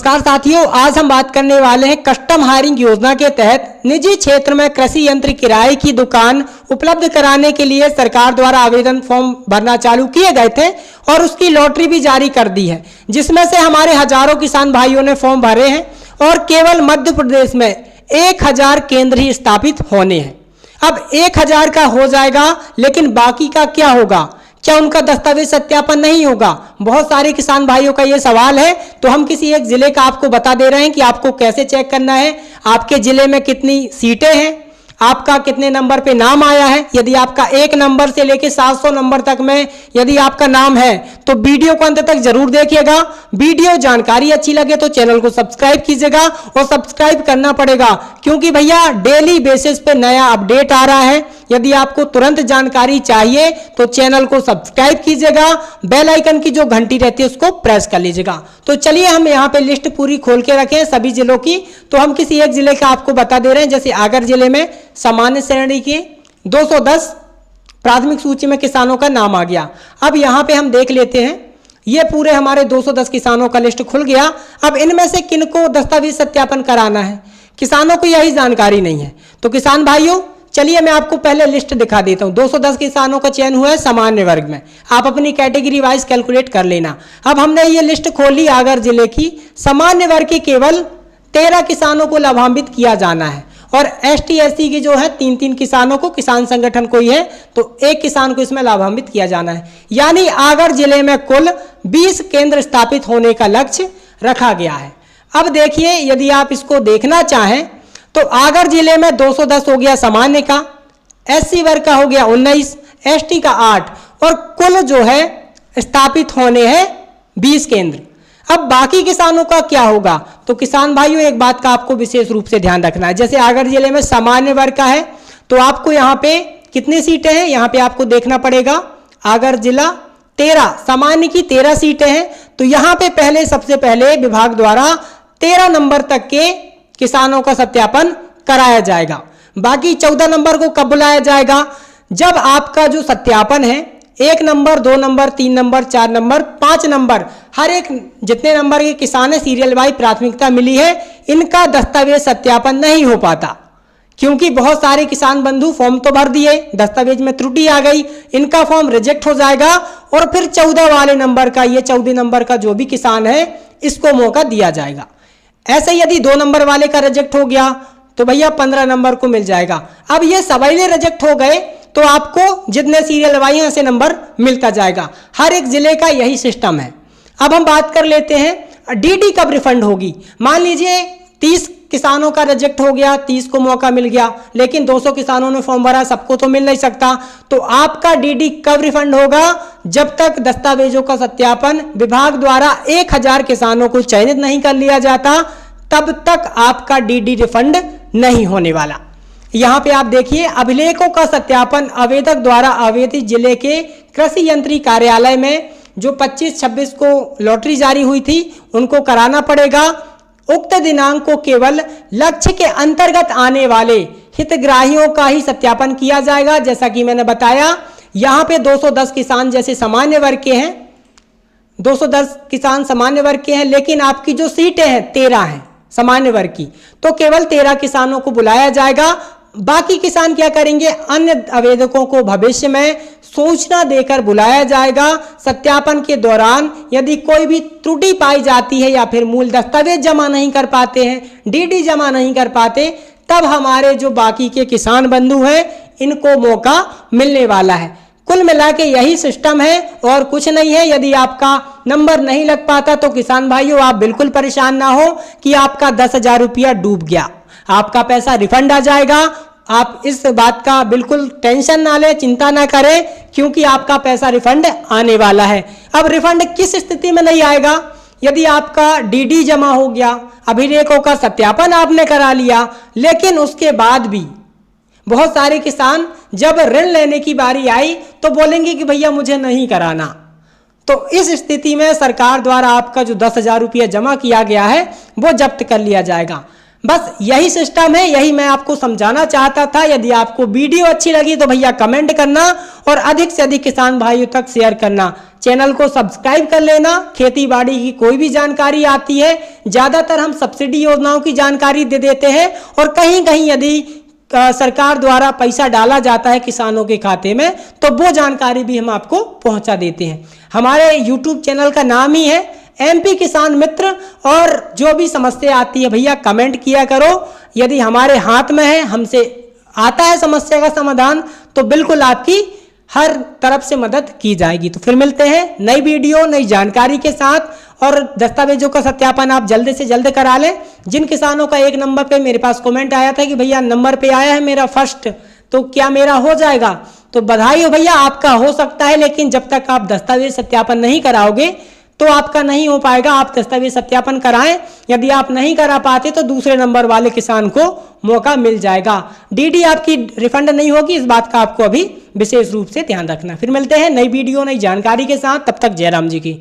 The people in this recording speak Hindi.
नमस्कार साथियों, आज हम बात करने वाले हैं कस्टम हायरिंग योजना के तहत निजी क्षेत्र में कृषि यंत्र किराए की दुकान उपलब्ध कराने के लिए सरकार द्वारा आवेदन फॉर्म भरना चालू किए गए थे और उसकी लॉटरी भी जारी कर दी है, जिसमें से हमारे हजारों किसान भाइयों ने फॉर्म भरे हैं और केवल मध्य प्रदेश में 1000 केंद्र ही स्थापित होने हैं। अब 1000 का हो जाएगा, लेकिन बाकी का क्या होगा? क्या उनका दस्तावेज सत्यापन नहीं होगा? बहुत सारे किसान भाइयों का ये सवाल है। तो हम किसी एक जिले का आपको बता दे रहे हैं कि आपको कैसे चेक करना है, आपके जिले में कितनी सीटें हैं, आपका कितने नंबर पे नाम आया है। यदि आपका 1 नंबर से लेके 700 नंबर तक में यदि आपका नाम है तो वीडियो को अंत तक जरूर देखिएगा। वीडियो जानकारी अच्छी लगे तो चैनल को सब्सक्राइब कीजिएगा, और सब्सक्राइब करना पड़ेगा क्योंकि भैया डेली बेसिस पे नया अपडेट आ रहा है। यदि आपको तुरंत जानकारी चाहिए तो चैनल को सब्सक्राइब कीजिएगा, बेल आइकन की जो घंटी रहती है उसको प्रेस कर लीजिएगा। तो चलिए हम यहाँ पे लिस्ट पूरी खोल के रखें सभी जिलों की। तो हम किसी एक जिले का आपको बता दे रहे हैं। जैसे आगर जिले में सामान्य श्रेणी के 210 प्राथमिक सूची में किसानों का नाम आ गया। अब यहाँ पे हम देख लेते हैं, ये पूरे हमारे 210 किसानों का लिस्ट खुल गया। अब इनमें से किनको दस्तावेज सत्यापन कराना है, किसानों को यही जानकारी नहीं है। तो किसान भाइयों चलिए मैं आपको पहले लिस्ट दिखा देता हूं। 210 किसानों का चयन हुआ है सामान्य वर्ग में, आप अपनी कैटेगरी वाइज कैलकुलेट कर लेना। अब हमने ये लिस्ट खोली आगर जिले की। सामान्य वर्ग के केवल 13 किसानों को लाभान्वित किया जाना है, और ST SC की जो है 3-3 किसानों को, किसान संगठन कोई है तो 1 किसान को इसमें लाभान्वित किया जाना है। यानी आगर जिले में कुल 20 केंद्र स्थापित होने का लक्ष्य रखा गया है। अब देखिए, यदि आप इसको देखना चाहें तो आगर जिले में 210 हो गया सामान्य का, SC वर्ग का हो गया 19, ST का 8, और कुल जो है स्थापित होने हैं 20 केंद्र। अब बाकी किसानों का क्या होगा? तो किसान भाइयों एक बात का आपको विशेष रूप से ध्यान रखना है। जैसे आगर जिले में सामान्य वर्ग का है तो आपको यहाँ पे कितनी सीटें हैं, यहाँ पे आपको देखना पड़ेगा। आगर जिला 13, सामान्य की 13 सीटें हैं। तो यहाँ पे पहले सबसे पहले विभाग द्वारा 13 नंबर तक के किसानों का सत्यापन कराया जाएगा। बाकी 14 नंबर को कब बुलाया जाएगा? जब आपका जो सत्यापन है 1 number, 2 number, 3 number, 4 number, 5 number, हर एक जितने नंबर के किसान है सीरियल वाइज प्राथमिकता मिली है, इनका दस्तावेज सत्यापन नहीं हो पाता क्योंकि बहुत सारे किसान बंधु फॉर्म तो भर दिए, दस्तावेज में त्रुटि आ गई, इनका फॉर्म रिजेक्ट हो जाएगा और फिर 14 वाले नंबर का, ये 14 नंबर का जो भी किसान है इसको मौका दिया जाएगा। ऐसे यदि 2 नंबर वाले का रिजेक्ट हो गया तो भैया 15 नंबर को मिल जाएगा। अब ये सवाइले रिजेक्ट हो गए तो आपको जितने सीरियल वाइज से नंबर मिलता जाएगा। हर एक जिले का यही सिस्टम है। अब हम बात कर लेते हैं DD कब रिफंड होगी। मान लीजिए 30 किसानों का रिजेक्ट हो गया, 30 को मौका मिल गया, लेकिन 200 किसानों ने फॉर्म भरा, सबको तो मिल नहीं सकता। तो आपका DD कब रिफंड होगा? जब तक दस्तावेजों का सत्यापन विभाग द्वारा 1000 किसानों को चयनित नहीं कर लिया जाता, तब तक आपका DD रिफंड नहीं होने वाला। यहाँ पे आप देखिए, अभिलेखों का सत्यापन आवेदक द्वारा आवेदित जिले के कृषि यंत्री कार्यालय में जो 25-26 को लॉटरी जारी हुई थी उनको कराना पड़ेगा। उक्त दिनांक को केवल लक्ष्य के अंतर्गत आने वाले हितग्राहियों का ही सत्यापन किया जाएगा। जैसा कि मैंने बताया, यहाँ पे 210 किसान जैसे सामान्य वर्ग के हैं, 210 किसान सामान्य वर्ग के हैं, लेकिन आपकी जो सीटें हैं 13 हैं सामान्य वर्ग की, तो केवल 13 किसानों को बुलाया जाएगा। बाकी किसान क्या करेंगे? अन्य आवेदकों को भविष्य में सूचना देकर बुलाया जाएगा। सत्यापन के दौरान यदि कोई भी त्रुटि पाई जाती है या फिर मूल दस्तावेज जमा नहीं कर पाते हैं, DD जमा नहीं कर पाते, तब हमारे जो बाकी के किसान बंधु हैं इनको मौका मिलने वाला है। कुल मिला के यही सिस्टम है और कुछ नहीं है। यदि आपका नंबर नहीं लग पाता तो किसान भाइयों आप बिल्कुल परेशान ना हो कि आपका 10,000 रुपया डूब गया, आपका पैसा रिफंड आ जाएगा। आप इस बात का बिल्कुल टेंशन ना लें, चिंता ना करें, क्योंकि आपका पैसा रिफंड आने वाला है। अब रिफंड किस स्थिति में नहीं आएगा? यदि आपका DD जमा हो गया, अभिलेखों का सत्यापन आपने करा लिया, लेकिन उसके बाद भी बहुत सारे किसान जब ऋण लेने की बारी आई तो बोलेंगे कि भैया मुझे नहीं कराना। तो इस स्थिति में सरकार द्वारा आपका जो 10,000 रुपया जमा किया गया है वो जब्त कर लिया जाएगा। बस यही सिस्टम है, यही मैं आपको समझाना चाहता था। यदि आपको वीडियो अच्छी लगी तो भैया कमेंट करना और अधिक से अधिक किसान भाइयों तक शेयर करना। चैनल को सब्सक्राइब कर लेना। खेती बाड़ी की कोई भी जानकारी आती है, ज्यादातर हम सब्सिडी योजनाओं की जानकारी दे देते हैं और कहीं कहीं यदि सरकार द्वारा पैसा डाला जाता है किसानों के खाते में तो वो जानकारी भी हम आपको पहुंचा देते हैं। हमारे YouTube चैनल का नाम ही है MP किसान मित्र। और जो भी समस्या आती है भैया कमेंट किया करो। यदि हमारे हाथ में है, हमसे आता है समस्या का समाधान, तो बिल्कुल आपकी हर तरफ से मदद की जाएगी। तो फिर मिलते हैं नई वीडियो नई जानकारी के साथ। और दस्तावेजों का सत्यापन आप जल्द से जल्द करा लें। जिन किसानों का 1 नंबर पे मेरे पास कमेंट आया था कि भैया नंबर पे आया है मेरा फर्स्ट, तो क्या मेरा हो जाएगा, तो बधाई हो भैया, आपका हो सकता है। लेकिन जब तक आप दस्तावेज सत्यापन नहीं कराओगे तो आपका नहीं हो पाएगा। आप दस्तावेज सत्यापन कराएं। यदि आप नहीं करा पाते तो दूसरे नंबर वाले किसान को मौका मिल जाएगा। डीडी आपकी रिफंड नहीं होगी, इस बात का आपको अभी विशेष रूप से ध्यान रखना। फिर मिलते हैं नई वीडियो नई जानकारी के साथ। तब तक जय राम जी की।